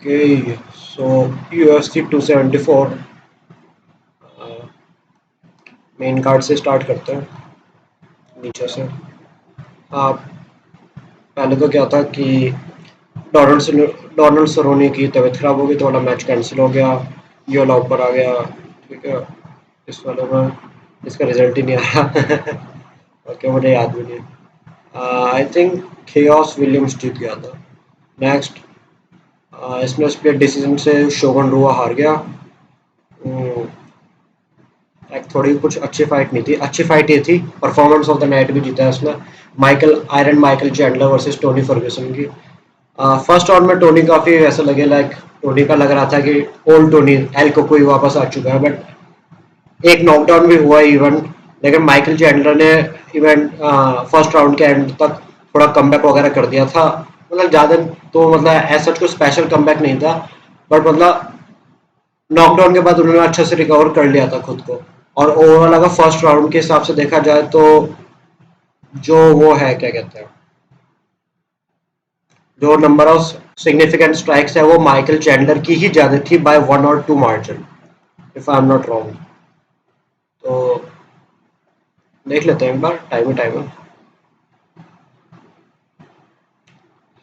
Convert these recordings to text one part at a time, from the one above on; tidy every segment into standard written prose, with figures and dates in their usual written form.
Okay, so UFC 274 main card से start करते हैं नीचे से। हाँ, पहले तो क्या था कि डोनाल्ड सरोनी की तबीयत खराब हो गई तो वाला मैच कैंसिल हो गया। ये वाला ऊपर आ गया। ठीक है, इस वाले में इसका रिजल्ट ही नहीं आया। ओके, मुझे याद भी नहीं। आई थिंक खेओस विलियम्स जीत गया था। नेक्स्ट, इसमें स्प्लिट डिसीजन से शोगन रुआ हार गया। हम्म, एक थोड़ी कुछ अच्छी फाइट नहीं थी। अच्छी फाइट ये थी, परफॉर्मेंस ऑफ द नाइट भी जीता है उसने। Michael Chandler versus Tony Ferguson की। फर्स्ट राउंड में टोनी काफी ऐसा लगे, लाइक टोनी का लग रहा था कि ओल्ड टोनी एल कोई वापस आ चुका है, बट एक नॉकडाउन भी हुआ इवन। लेकिन माइकल चैंडलर ने इवेंट फर्स्ट राउंड के एंड तक थोड़ा कमबैक वगैरह कर दिया था। मतलब ज्यादा तो मतलब ऐसा कुछ स्पेशल कमबैक नहीं था, बट मतलब नॉकडाउन के बाद उन्होंने अच्छे से रिकवर कर लिया था खुद को। और ओवरऑल अगर फर्स्ट राउंड के हिसाब से देखा जाए तो जो वो है क्या कहते हैं, जो नंबर ऑफ सिग्निफिकेंट स्ट्राइक्स है वो माइकल चैंडलर की ही ज्यादा थी बाय 1 और 2 margin, if I am not wrong. तो देख लेते हैं एक बार, टाइम है।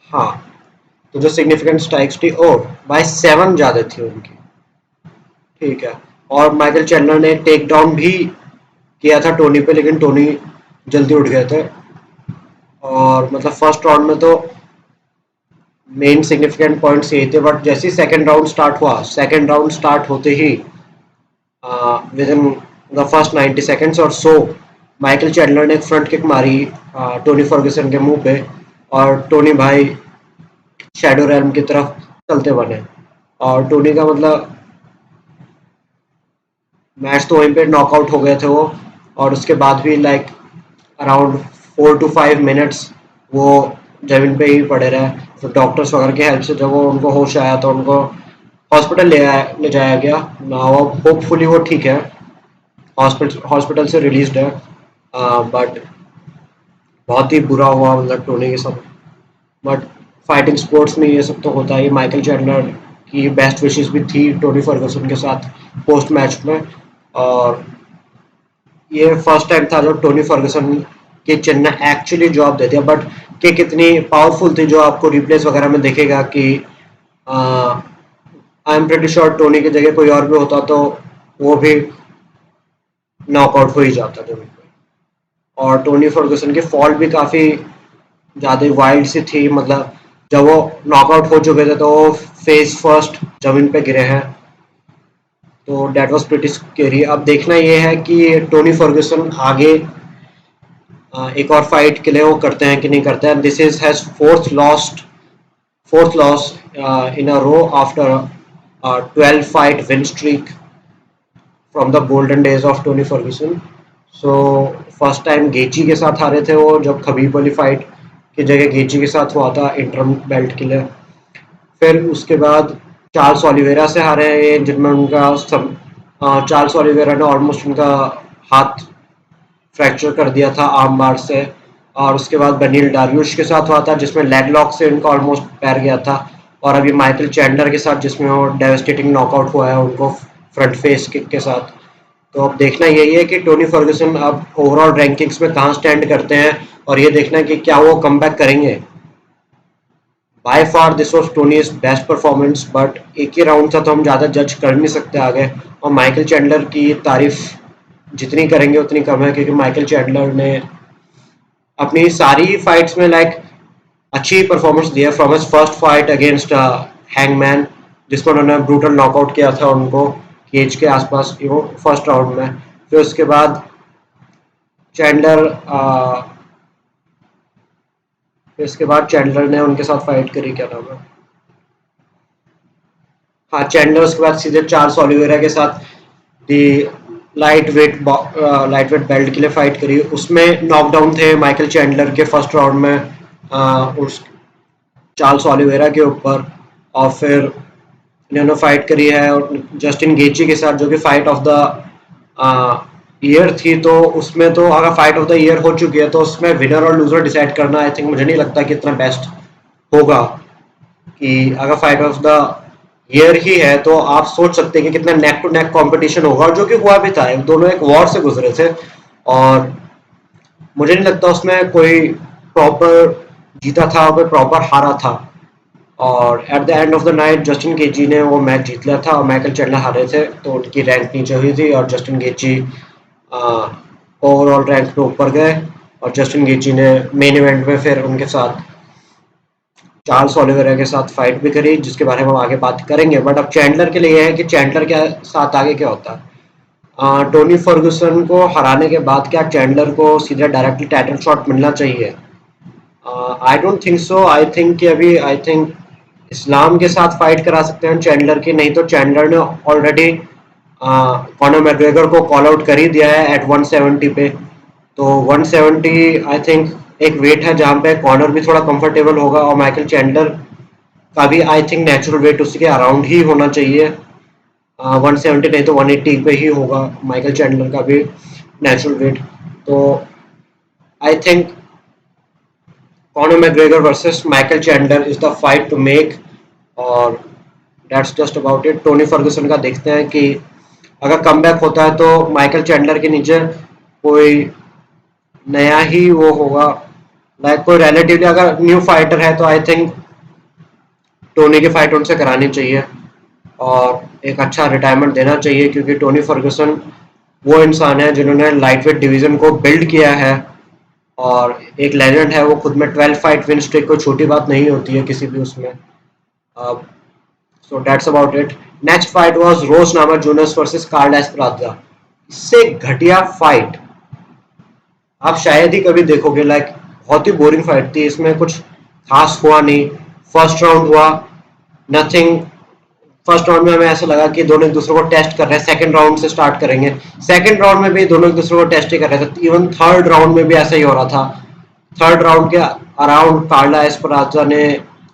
हाँ, तो जो सिग्निफिकेंट स्ट्राइक्स थी ओ बाय 7 ज्यादा थी उनकी। ठीक है। और माइकल चैंडलर ने टेक डाउन भी किया था टोनी पे, लेकिन टोनी जल्दी उठ गए थे। और मतलब फर्स्ट राउंड में तो मेन सिग्निफिकेंट पॉइंट्स यही थे, बट जैसे ही सेकेंड राउंड स्टार्ट होते ही within the first 90 seconds और सो माइकल चैंडलर ने एक फ्रंट किक मारी टोनी फर्गुसन के मुंह पे। और टोनी भाई शैडो रैल्म की तरफ चलते बने। और टोनी का मतलब मैच तो वहीं पे नॉकआउट हो गए थे वो। और उसके बाद भी लाइक अराउंड 4 to 5 मिनट्स वो जमीन पे ही पड़े रहे। तो डॉक्टर्स वगैरह की हेल्प से जब वो उनको होश आया तो उनको हॉस्पिटल ले जाया गया ना। वो होपफुली वो ठीक है, हॉस्पिटल से रिलीज्ड है। बट बहुत ही बुरा हुआ मतलब टोनी के साथ। बट फाइटिंग स्पोर्ट्स में ये सब तो होता ही। माइकल चैंडलर की बेस्ट विशेस भी थी टोनी फर्गुसन के साथ पोस्ट मैच में। और ये फर्स्ट टाइम था जब टोनी फर्गुसन के चिन्ह ने एक्चुअली जॉब दे दिया। बट कि कितनी पावरफुल थी जो आपको रिप्लेस वगैरह में देखेगा कि I am pretty sure Tony की जगह कोई और भी होता तो वो भी नॉकआउट हो ही जाता टोनी पे। और टोनी फर्गुसन की फॉल भी काफी ज्यादा वाइल्ड सी थी। मतलब जब वो नॉकआउट हो चुके थे तो वो फेस फर्स्ट जमीन पे गिरे हैं। तो डेट वाज प्रीटी स्केरी। अब देखना ये है कि टोनी फर्गुसन आगे एक और फाइट के लिए वो करते हैं कि नहीं करते हैं। This is has fourth loss in a row after 12 fight win streak from the golden days of Tony Ferguson. So first time Gaethje के साथ हारे थे वो, जब खबीब वाली फाइट की जगह गेची के साथ हुआ था इंटरम बेल्ट के लिए। फिर उसके बाद चार्ल्स ओलिवेरा से हारे हैं ये, जिनमें उनका सब चार्ल्स ओलिवेरा ने ऑलमोस्ट उनका हाथ फ्रैक्चर कर दिया था आर्म बार से। और उसके बाद बनील डार्यूश के साथ हुआ था जिसमें लेग लॉक से उनका ऑलमोस्ट पैर गया था। और अभी माइकल चैंडलर के साथ जिसमें वो डेवेस्टेटिंग नॉकआउट हुआ है उनको फ्रंट फेस किक के साथ। तो अब देखना यही है कि टोनी फर्गुसन अब ओवरऑल रैंकिंग्स में कहाँ स्टैंड करते हैं। और ये देखना है कि क्या वो कम करेंगे। By far this was Tony's best performance, but एक ही राउंड था तो हम ज़्यादा जज कर नहीं सकते आगे। और माइकल चैंडलर की तारीफ जितनी करेंगे उतनी कम है, क्योंकि माइकल चैंडलर ने अपनी सारी फाइट्स में लाइक अच्छी परफॉर्मेंस दी है। From his first fight against hangman, जिसमें उन्होंने ब्रूटल नॉकआउट किया था उनको केज के आसपास वो फर्स्ट राउंड में। फिर उसके बाद चैंडलर ने उनके साथ फाइट करी, क्या नाम है, हाँ चैंडलर। उसके बाद सीधे चार्ल्स ओलिवेरा के साथ दी लाइट वेट बेल्ट के लिए फाइट करी। उसमें नॉकडाउन थे माइकल चैंडलर के फर्स्ट राउंड में उस चार्ल्स ओलिवेरा के ऊपर। और फिर इन्होंने फाइट करी है जस्टिन गेची के साथ, जो कि फाइट ऑफ द ईयर थी। तो उसमें तो अगर फाइट ऑफ द ईयर हो चुकी है तो उसमें विनर और लूजर डिसाइड करना आई थिंक मुझे नहीं लगता कि इतना बेस्ट होगा। कि अगर फाइट ऑफ द ईयर ही है, तो आप सोच सकते हैं कि कितना नेक टू नेक कंपटीशन होगा, और जो कि हुआ भी था। दोनों एक वॉर से गुजरे थे, और मुझे नहीं लगता उसमें कोई प्रॉपर जीता था, कोई प्रॉपर हारा था। और at the end of the night Justin Gaethje ने वो मैच जीत लिया था, और माइकल चैंडलर हारे थे, तो उनकी रैंक नीचे हुई थी, और जस्टिन गेजी ओवरऑल रैंक पे ऊपर गए। और जस्टिन गेजी ने मेन इवेंट में फिर उनके साथ चार्ल्स ओलिवेरा के साथ फाइट भी करी, जिसके बारे में हम आगे बात करेंगे। बट अब चैंडलर के लिए है कि चैंडलर के साथ आगे क्या होता है। टोनी फर्गुसन को हराने के बाद क्या चैंडलर को सीधा डायरेक्टली टाइटल शॉट मिलना चाहिए? I don't think so. I think Islam के साथ फाइट करा सकते हैं चैंडलर की, नहीं तो चैंडलर ने ऑलरेडी कॉनर मैकग्रेगर को कॉल आउट कर ही दिया है एट 170 पे। तो 170 आई थिंक एक वेट है जहाँ पे कॉनर भी थोड़ा कंफर्टेबल होगा, और माइकल चैंडलर का भी आई थिंक नेचुरल वेट उसके अराउंड ही होना चाहिए। 170 नहीं तो 180 पे ही होगा माइकल चैंडलर का भी नेचुरल वेट। तो I think Conor McGregor versus Michael Chandler is the fight to make, और that's just about it. Tony Ferguson का देखते हैं कि अगर कमबैक होता है तो माइकल चैंडलर के नीचे कोई नया ही वो होगा, लाइक कोई रिलेटिवली अगर न्यू फाइटर है तो आई थिंक टोनी की फाइट उनसे करानी चाहिए, और एक अच्छा रिटायरमेंट देना चाहिए, क्योंकि टोनी फर्गुसन वो इंसान है जिन्होंने लाइट वेट डिवीजन को बिल्ड किया है, और एक लेजेंड है वो खुद में। 12 फाइट विन स्ट्रिक कोई छोटी बात नहीं होती है किसी भी उसमें। So that's about it. Next fight was Rose Namajunas versus Carla Esparza. इससे घटिया फाइट आप शायद ही कभी देखोगे, लाइक बहुत ही बोरिंग फाइट थी, इसमें कुछ खास हुआ नहीं। फर्स्ट राउंड हुआ, नथिंग। फर्स्ट राउंड में हमें ऐसा लगा कि दोनों एक दूसरे को टेस्ट कर रहे हैं, सेकंड राउंड से स्टार्ट करेंगे। सेकंड राउंड में भी दोनों एक दूसरे को टेस्ट ही कर रहे थे, इवन थर्ड राउंड में भी ऐसा ही हो रहा था। थर्ड राउंड के अराउंड कार्ला एस्पराजा ने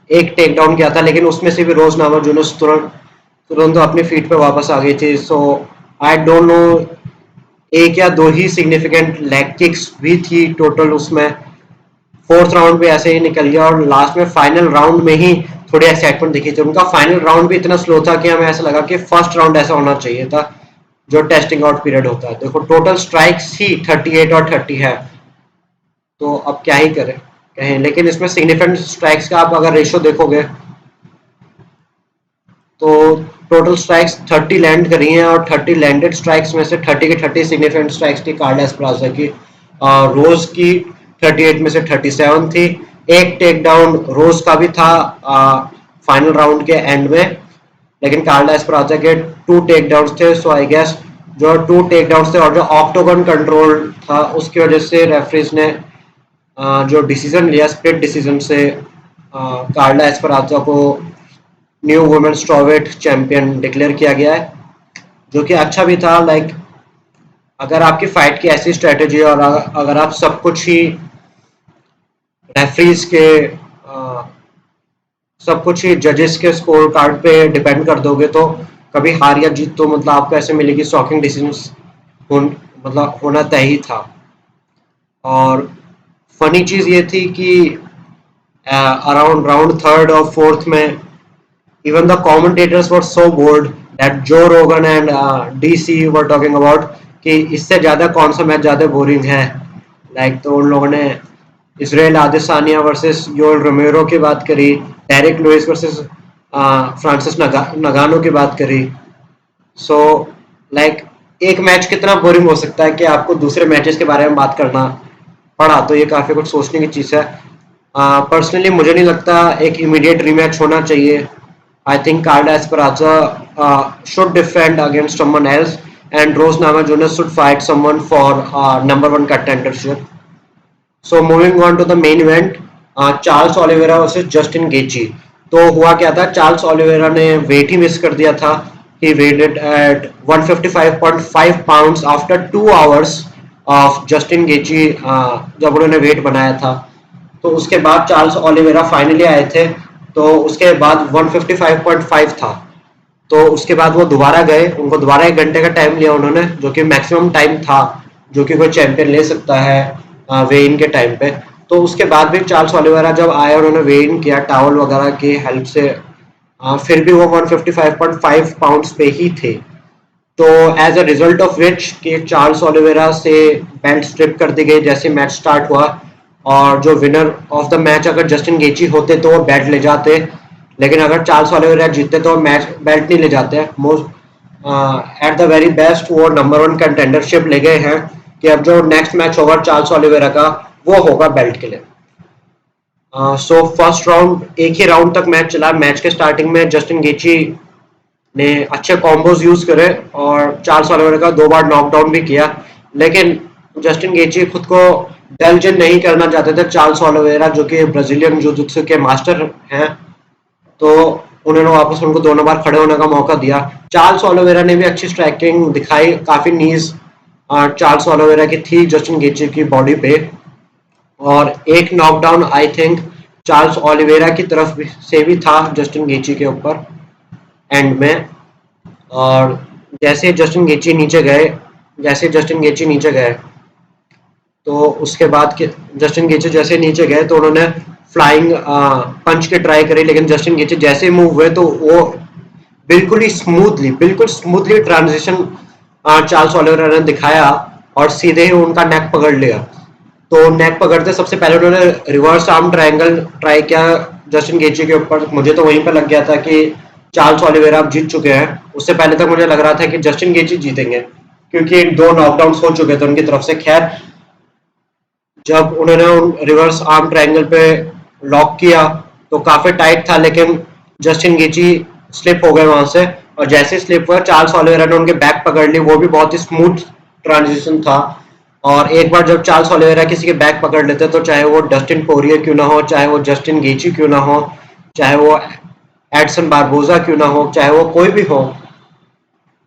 एक टेक डाउन किया था, लेकिन उसमें से भी रोज नामाजूनस तुरंत तुरंत अपनी फीट पे वापस आ गई थी। सो आई डोंट नो, एक या दो ही सिग्निफिकेंट लेग किक्स भी थी टोटल उसमें। फोर्थ राउंड भी ऐसे ही निकल गया, और लास्ट में फाइनल राउंड में ही थोड़ी एक्साइटमेंट दिखी थी। उनका फाइनल राउंड भी इतना स्लो था कि हमें ऐसा लगा कि फर्स्ट राउंड ऐसा होना चाहिए था जो टेस्टिंग आउट पीरियड होता है। देखो टोटल स्ट्राइक्स ही 38 और 30 है, तो अब क्या ही करें कहें। लेकिन इसमें सिग्निफिकेंट स्ट्राइक्स का आप अगर रेशियो देखोगे तो टोटल स्ट्राइक्स 30 लैंड करी हैं, और 30 लैंडेड स्ट्राइक्स में से 30 की 30 सिग्निफिकेंट स्ट्राइक्स थी कार्ल एस्पराजा की। रोज की 38 में से 37 थी। एक टेक डाउन रोज का भी था फाइनल राउंड के एंड में, लेकिन कार्ल एस्पराजा के 2 टेक डाउन थे। सो आई गेस जो 2 टेक डाउन थे और जो ऑक्टोगन कंट्रोल था उसकी वजह से रेफरीज ने जो डिसीजन लिया स्प्लिट डिसीजन से कार्ला एस्पराजा को न्यू वुमेन स्ट्रॉवेट चैंपियन डिक्लेयर किया गया है, जो कि अच्छा भी था। लाइक अगर आपकी फाइट की ऐसी स्ट्रेटेजी और अगर आप सब कुछ ही रेफरीज के सब कुछ ही जजेस के स्कोर कार्ड पे डिपेंड कर दोगे तो कभी हार या जीत तो मतलब आपको ऐसे मिलेगी शॉकिंग डिसीजंस मतलब होना तय ही था। और फनी चीज़ ये थी कि अराउंड राउंड थर्ड और फोर्थ में even the commentators were so bored that Joe Rogan and DC were talking about कि इससे ज़्यादा कौन सा मैच ज़्यादा बोरिंग है। लाइक तो उन लोगों ने इसराइल आदेसानिया वर्सेस योएल रोमेरो की बात करी, डेरिक लुइस वर्सेस फ्रांसिस नगानो की बात करी। सो लाइक एक मैच कितना बोरिंग हो सकता है कि आपको दूसरे मैचेस के बारे में बात करना पड़ा, तो ये काफ़ी कुछ सोचने की चीज़ है। पर्सनली मुझे नहीं लगता एक इमीडिएट रीमैच होना चाहिए। I think Carla Esparza should defend against someone else, and Rose Namajunas should fight someone for #1 contendership. So moving on to the main event, Charles Oliveira versus Justin Gaethje। तो हुआ क्या था, Charles Oliveira ने wait ही miss कर दिया था। He weighed at 155.5 pounds after 2 hours of Justin Gaethje जब उन्होंने वेट बनाया था। तो उसके बाद चार्ल्स ओलिवेरा फाइनली आए थे, तो उसके बाद 155.5 था। तो उसके बाद वो दोबारा गए, उनको दोबारा 1 घंटे का टाइम लिया उन्होंने, जो कि मैक्सिमम टाइम था जो कि कोई चैंपियन ले सकता है वे इन के टाइम पे। तो उसके बाद भी चार्ल्स ओलिवेरा जब आए उन्होंने वे इन किया टावल वगैरह की हेल्प से, फिर भी वो 155.5 पाउंड्स पे ही थे। तो as a result of which कि चार्ल्स ओलिवेरा से बेल्ट स्ट्रिप कर दी गई जैसे मैच स्टार्ट हुआ, और जो विनर ऑफ द मैच अगर जस्टिन गेची होते तो वो बेल्ट ले जाते, लेकिन अगर चार्ल्स ओलिवेरा जीतते तो मैच बेल्ट नहीं ले जाते। Most at the very best वो नंबर 1 कंटेंडरशिप ले गए हैं कि अब जो नेक्स्ट मैच होगा चार्ल्स ओलिवेरा का वो होगा बेल्ट के लिए। सो फर्स्ट राउंड एक ही राउंड तक मैच चला। मैच के स्टार्टिंग में जस्टिन गेची ने अच्छे कॉम्बोज यूज करे और चार्ल्स ओलिवेरा का 2 बार नॉकडाउन भी किया, लेकिन जस्टिन गेची खुद को डलज नहीं करना चाहते थे। चार्ल्स ओलिवेरा जो कि ब्राजीलियन जुजुत्सु के मास्टर हैं, तो उन्होंने वापस उनको दोनों बार खड़े होने का मौका दिया। चार्ल्स ओलिवेरा ने भी अच्छी स्ट्राइकिंग दिखाई, काफी नीज चार्ल्स ओलिवेरा की थी जस्टिन गेची की बॉडी पे, और एक knockdown I think Charles Oliveira की तरफ से भी था जस्टिन गेची के ऊपर एंड में। और जैसे जस्टिन गेची नीचे गए तो उसके बाद के जस्टिन गेची जैसे नीचे गए तो उन्होंने फ्लाइंग पंच के ट्राई करी, लेकिन जस्टिन गेची जैसे मूव हुए तो वो बिल्कुल स्मूथली ट्रांजिशन चार्ल्स ओलिवेरा ने दिखाया और सीधे ही उनका नेक पकड़ लिया। तो नेक पकड़ते सबसे पहले उन्होंने रिवर्स आर्म ट्रायंगल ट्राई किया जस्टिन गेची के ऊपर। मुझे तो वहीं पर लग गया था कि चार्ल्स ओलिवेरा अब जीत चुके हैं। उससे पहले तक मुझे लग रहा था कि जस्टिन गेची जीतेंगे क्योंकि 2 नॉकडाउन हो चुके थे उनकी तरफ से। खैर, जब उन्होंने रिवर्स आर्म ट्रायंगल पे लॉक किया तो काफी टाइट था, लेकिन जस्टिन गेची स्लिप हो गए वहां से, और जैसे स्लिप हुआ चार्ल्स ओलिवेरा ने उनके बैक पकड़ ली। वो भी बहुत ही स्मूथ ट्रांजिशन था। और एक बार जब चार्ल्स ओलिवेरा किसी के बैक पकड़ लेते तो चाहे वो डस्टिन पोरियर क्यों ना हो, चाहे वो जस्टिन गेची क्यों ना हो, चाहे वो एडसन बारबोजा क्यों ना हो, चाहे वो कोई भी हो,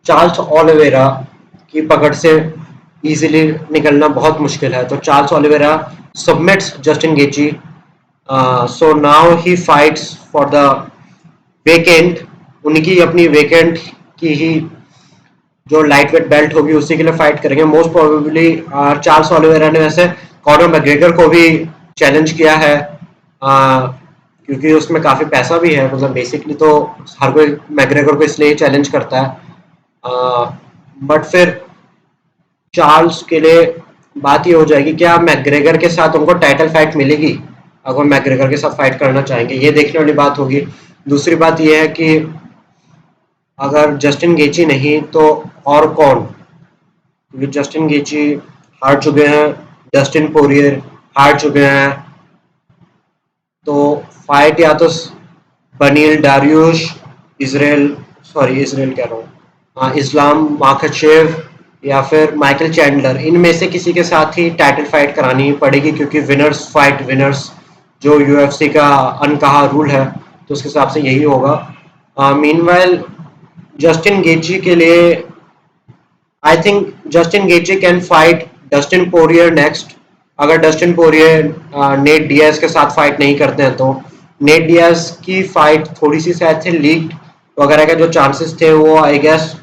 चार्ल्स ओलिवेरा की पकड़ से इजीली निकलना बहुत मुश्किल है। तो Charles Oliveira submits Justin गेची। So now he fights for the vacant, उनकी अपनी वेकेंट की ही जो लाइट वेट बेल्ट होगी उसी के लिए फाइट करेंगे मोस्ट प्रोबेबली। चार्ल्स ओलिवेरा ने वैसे कॉनर मैग्रेगर को भी चैलेंज किया है, क्योंकि उसमें काफी पैसा भी है। मतलब बेसिकली तो हर कोई मैग्रेगर को इसलिए चैलेंज करता है, बट फिर चार्ल्स के लिए बात ये हो जाएगी क्या मैग्रेगर के साथ उनको टाइटल फाइट मिलेगी अगर मैग्रेगर के साथ फाइट करना चाहेंगे, ये देखने वाली बात होगी। दूसरी बात ये है कि अगर जस्टिन गेची नहीं तो और कौन, क्योंकि जस्टिन गेची हार चुके हैं, डस्टिन पोरियर हार चुके हैं। तो फाइट या तो बनील डारियुश, इसराइल कह रहा हूँ, इस्लाम माखाचेव या फिर माइकल चैंडलर, इनमें से किसी के साथ ही टाइटल फाइट करानी पड़ेगी, क्योंकि विनर्स फाइट विनर्स जो यूएफसी का अनकहा रूल है, तो उसके हिसाब से यही होगा। मीनवाइल जस्टिन गेची के लिए I think Justin गेची can fight Dustin Poirier next. अगर डस्टिन पोरियर नेट डियाज के साथ फाइट नहीं करते हैं तो नेट डियाज की फाइट थोड़ी सी शायद से लीक वगैरह के जो चांसेस थे वो आई गेस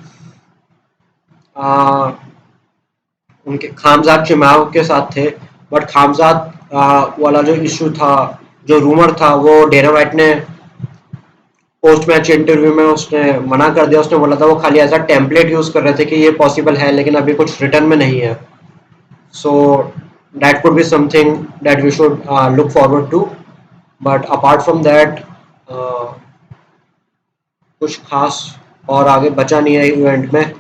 उनके खामजाद चिमाव के साथ थे। बट खामजाद वाला जो इशू था, जो रूमर था, वो डेना वाइट ने पोस्ट मैच इंटरव्यू में उसने मना कर दिया। उसने बोला था वो खाली एज अ टेम्पलेट यूज कर रहे थे कि ये पॉसिबल है, लेकिन अभी कुछ रिटर्न में नहीं है। So that could be something that we should look forward to, but apart from that कुछ खास और आगे बचा नहीं है इवेंट में।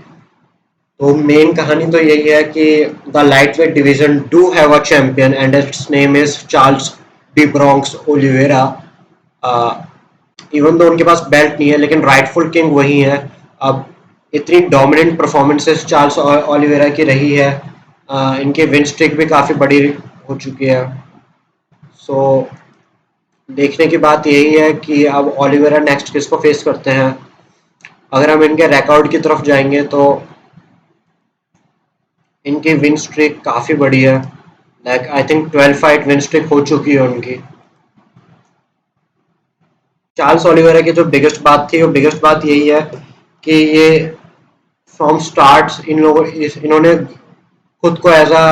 तो मेन कहानी तो यही है कि the light weight division do have a champion and it's name is Charles de Bronx Oliveira. Even तो उनके पास बेल्ट नहीं है, लेकिन राइटफुल किंग वही है। अब इतनी डोमिनेंट परफॉर्मेंसेस चार्ल्स ओलिवेरा की रही है, इनके विन स्ट्रिक भी काफ़ी बड़ी हो चुकी है। सो देखने की बात यही है कि अब ओलिवेरा नेक्स्ट किसको फेस करते हैं। अगर हम इनके रिकॉर्ड की तरफ जाएंगे तो इनकी विन स्ट्रिक काफ़ी बड़ी है। Like I think 12 fight win streak हो चुकी है उनकी। चार्ल्स ओलिवेरा की जो बिगेस्ट बात थी, वो बिगेस्ट बात यही है कि ये फ्रॉम स्टार्ट इन्होंने खुद को एज अ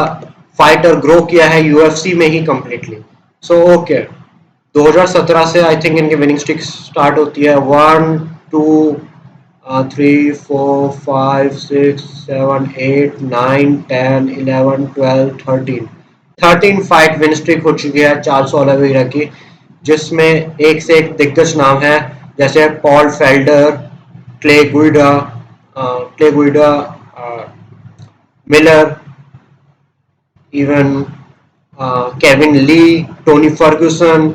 फाइटर ग्रो किया है यूएफसी में ही कम्प्लीटली। सो ओके, 2017 से आई थिंक इनकी विनिंग स्ट्रिक स्टार्ट होती है। 1 2 3 4 5 6 7 8 9 10 11 12 13 13 फाइट विन स्ट्रिक हो चुकी है चार्ल्स ओलिवेरा की, जिसमें एक से एक दिग्गज नाम है, जैसे Paul Felder, Clay Guida, Clay Guida, Miller, even Kevin Lee, Tony Ferguson,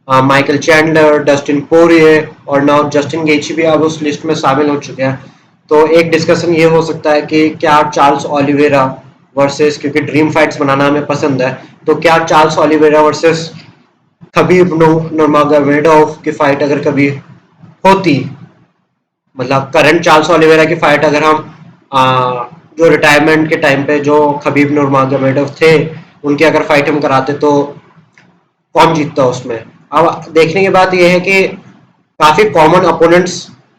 Michael Chandler, Dustin Poirier और नाउ जस्टिन गेची भी अब उस लिस्ट में शामिल हो चुके हैं। तो एक डिस्कशन ये हो सकता है कि क्या चार्ल्स ओलिवेरा वर्सेस, क्योंकि ड्रीम फाइट्स बनाना हमें पसंद है, तो क्या चार्ल्स ओलिवेरा वर्सेस खबीब नूरमागोमेडोव की फाइट अगर कभी होती, मतलब करंट चार्ल्स ओलिवेरा की फाइट अगर हम जो रिटायरमेंट के टाइम पे जो खबीब नूरमागोमेडोव थे उनकी अगर फाइट हम कराते तो कौन जीतता उसमें। अब देखने की बात यह है कि काफी कॉमन अपोनेंट्स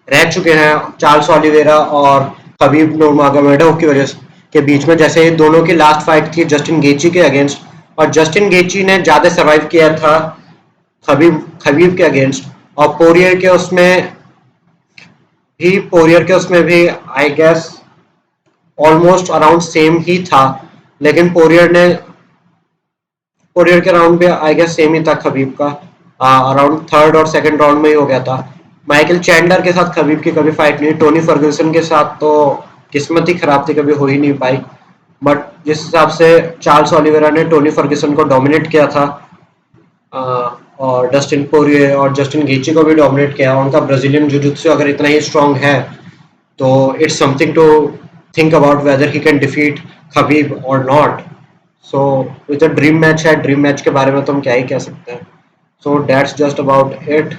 रह चुके हैं चार्ल्स ओलिवेरा और खबीब नूरमागोमेडोव की वजह के बीच में, जैसे दोनों की लास्ट फाइट थी जस्टिन गेची के अगेंस्ट, और जस्टिन गेची ने ज्यादा सर्वाइव किया था खबीब खबीब के अगेंस्ट, और पोरियर के उसमें भी I guess almost around same ही था, लेकिन पोरियर के राउंड पे आई गेस सेम ही था खबीब का, अराउंड थर्ड और सेकंड राउंड में ही हो गया था। माइकल चैंडलर के साथ खबीब की कभी फाइट नहीं, टोनी फर्गूसन के साथ तो किस्मत ही खराब थी, कभी हो ही नहीं पाई। बट जिस हिसाब से चार्ल्स ओलिवेरा ने टोनी फर्गूसन को डोमिनेट किया था, और डस्टिन पोरिये और जस्टिन गेची को भी डोमिनेट किया, उनका ब्राजीलियन जुजुत्सु अगर इतना ही स्ट्रांग है तो it's something to think about whether he can defeat Khabib और नॉट। सो ये तो ड्रीम मैच है, ड्रीम मैच के बारे में तो हम क्या ही कह सकते हैं। So that's just about it.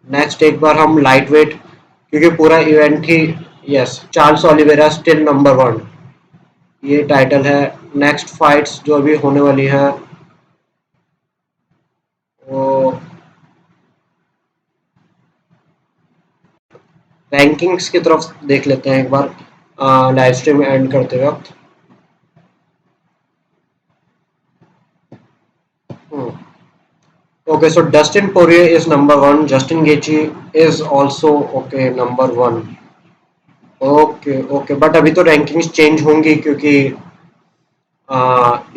Next एक बार हम लाइट वेट, क्योंकि पूरा इवेंट ही, yes, Charles Oliveira still number 1, ये टाइटल है। नेक्स्ट फाइट्स जो अभी होने वाली है वो रैंकिंग्स की तरफ देख लेते हैं एक बार लाइव स्ट्रीम एंड करते वक्त। Okay, so Dustin Poirier is number 1. Justin Gaethje is also okay number 1. Okay okay, but अभी तो रैंकिंग्स चेंज होंगी, क्योंकि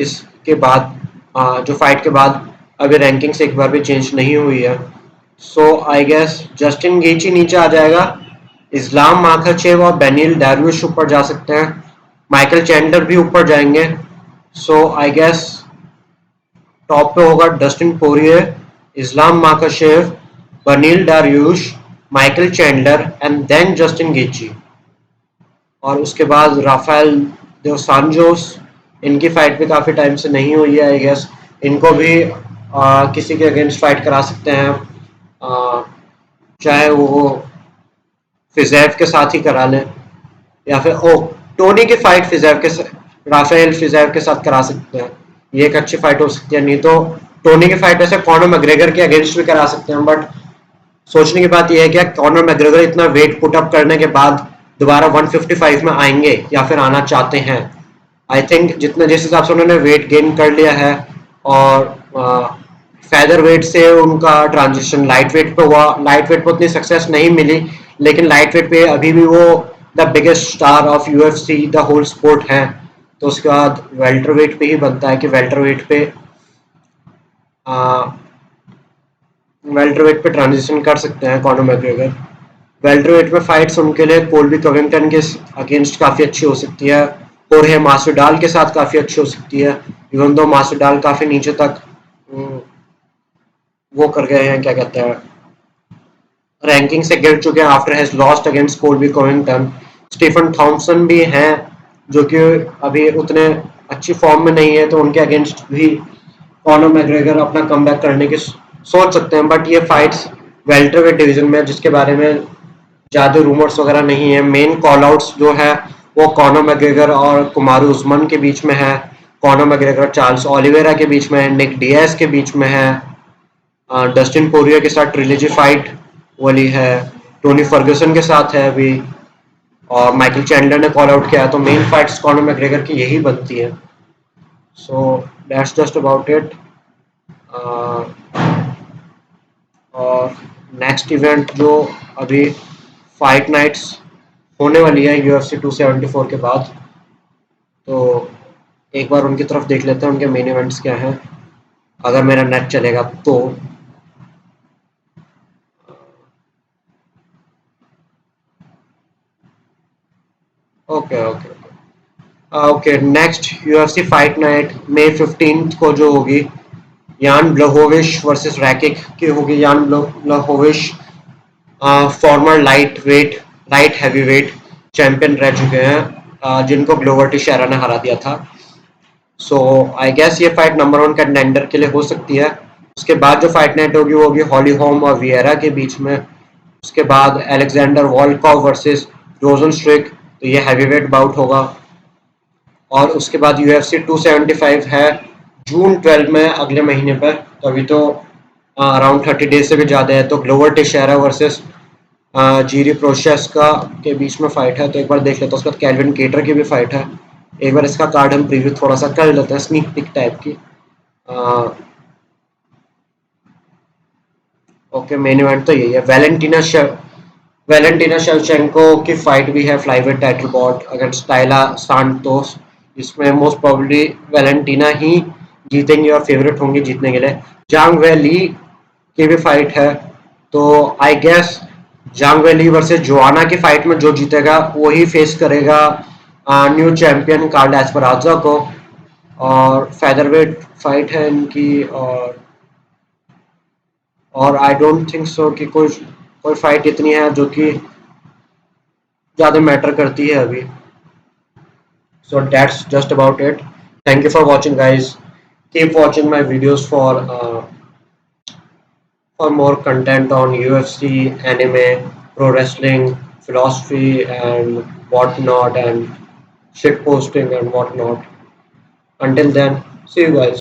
इसके बाद जो फाइट के बाद अभी रैंकिंग्स एक बार भी चेंज नहीं हुई है। सो आई गेस जस्टिन गेची नीचे आ जाएगा, इस्लाम माखाचेव और बेनिल डैरियुश ऊपर जा सकते हैं, माइकल चैंडलर भी ऊपर जाएंगे। सो आई गेस टॉप पे होगा Dustin Poirier, Islam Makhachev, Beneil Dariush, Michael Chandler and then Justin Gaethje. और उसके बाद राफेल dos Anjos, इनकी फाइट भी काफ़ी टाइम से नहीं हुई है, आई गेस इनको भी किसी के अगेंस्ट फाइट करा सकते हैं, चाहे वो फिजेव के साथ ही करा लें, या फिर टोनी की फाइट राफेल फिजेव के साथ करा सकते हैं, ये एक अच्छी फाइट हो सकती है। नहीं तो टोनी की फाइट वैसे कॉनर मैग्रेगर के अगेंस्ट भी करा सकते हैं, बट सोचने की बात यह है कि कॉनर मैग्रेगर इतना वेट पुट अप करने के बाद दोबारा 155 में आएंगे या फिर आना चाहते हैं। आई थिंक जिस हिसाब से उन्होंने वेट गेन कर लिया है, और फेदर वेट से उनका ट्रांजिशन लाइट वेट पे हुआ, लाइट वेट पे उतनी सक्सेस नहीं मिली, लेकिन लाइट वेट पे अभी भी वो the biggest star of UFC the whole sport है। तो उसके बाद वेल्टर वेट पे ही बनता है कि वेल्टर वेट पे ट्रांजिशन कर सकते हैं कॉनर मैग्रेगर। वेल्टर वेट में फाइट्स उनके लिए कोल्बी कविंगटन के अगेंस्ट काफ़ी अच्छी हो सकती है, और है मासुडाल के साथ काफ़ी अच्छी हो सकती है, इवन दो मासुडाल काफ़ी नीचे तक वो कर गए हैं, क्या कहते हैं, रैंकिंग से गिर चुके हैं after has lost against Colby Covington. Stephen Thompson भी हैं जो कि अभी उतने अच्छी फॉर्म में नहीं है, तो उनके अगेंस्ट भी कॉनर मैग्रेगर अपना कमबैक करने की सोच सकते हैं। बट ये फाइट्स वेल्टरवेट डिवीजन में, जिसके बारे में ज़्यादा रूमर्स वगैरह नहीं है, मेन कॉल आउट्स जो है वो कॉनर मैग्रेगर और कुमारू उस्मान के बीच में है, कॉनर मैग्रेगर चार्ल्स ओलिवेरा के बीच में है, निक डियाज के बीच में है, डस्टिन पोरियर के साथ ट्रिलॉजी फाइट वाली है, टोनी फर्ग्यूसन के साथ है अभी, और माइकल चैंडलर ने कॉल आउट किया है। तो मेन फाइट्स कॉनर मैग्रेगर की यही बनती है। So that's just about it. uh, और नेक्स्ट इवेंट जो अभी फाइट नाइट्स होने वाली है UFC 274 के बाद, तो एक बार उनकी तरफ देख लेते हैं उनके मेन इवेंट्स क्या हैं, अगर मेरा नेट चलेगा तो। Okay okay okay, next UFC fight night May 15 को जो होगी, यान ब्लहोविश वर्सेस रैकिक की होगी। Jan Blachowicz former light heavy weight champion रह चुके हैं, जिनको ग्लोवर टिशेरा ने हरा दिया था। सो आई गेस ये फाइट नंबर 1 कंटेंडर के लिए हो सकती है। उसके बाद जो फाइट नाइट होगी वो होगी हॉली होम और वियरा के बीच में। उसके बाद अलेक्जेंडर वॉलकॉव वर्सेस रोजन स्ट्रिक, तो ये हैवीवेट बाउट होगा। और उसके बाद UFC 275 है जून 12 में, अगले महीने पर। तो अभी तो अराउंड 30 डेज से भी ज़्यादा है। तो ग्लोवर टिशेरा वर्सेस जीरी प्रोशेस्का के बीच में फाइट है, तो एक बार देख लेते हैं। उसके बाद कैल्विन केटर की भी फाइट है। एक बार इसका कार्ड हम प्रीव्यू थोड़ा सा कर लेते हैं, स्नीक पिक टाइप की। ओके, मेन इवेंट तो यही है। वैलेंटिना शेवचेंको की फाइट भी है flyweight title bout against Taila Santos, जिसमें मोस्ट प्रोबेबली वैलेंटिना ही जीतेंगी और फेवरेट होंगी जीतने के लिए। जांग वैली की भी फाइट है, तो I guess Zhang Weili versus Joanna की फाइट में जो जीतेगा वही फेस करेगा न्यू चैंपियन कार्ल एस्पराजा को। और फेदरवेट फाइट है इनकी। और आई डोंट थिंक सो कि कोई कोई फाइट इतनी है जो कि ज़्यादा मैटर करती है अभी। सो that's just about it. Thank you for watching guys. Keep watching my videos for more content on UFC, anime, pro wrestling, philosophy, and whatnot, and shit posting and whatnot. Until then, see you guys.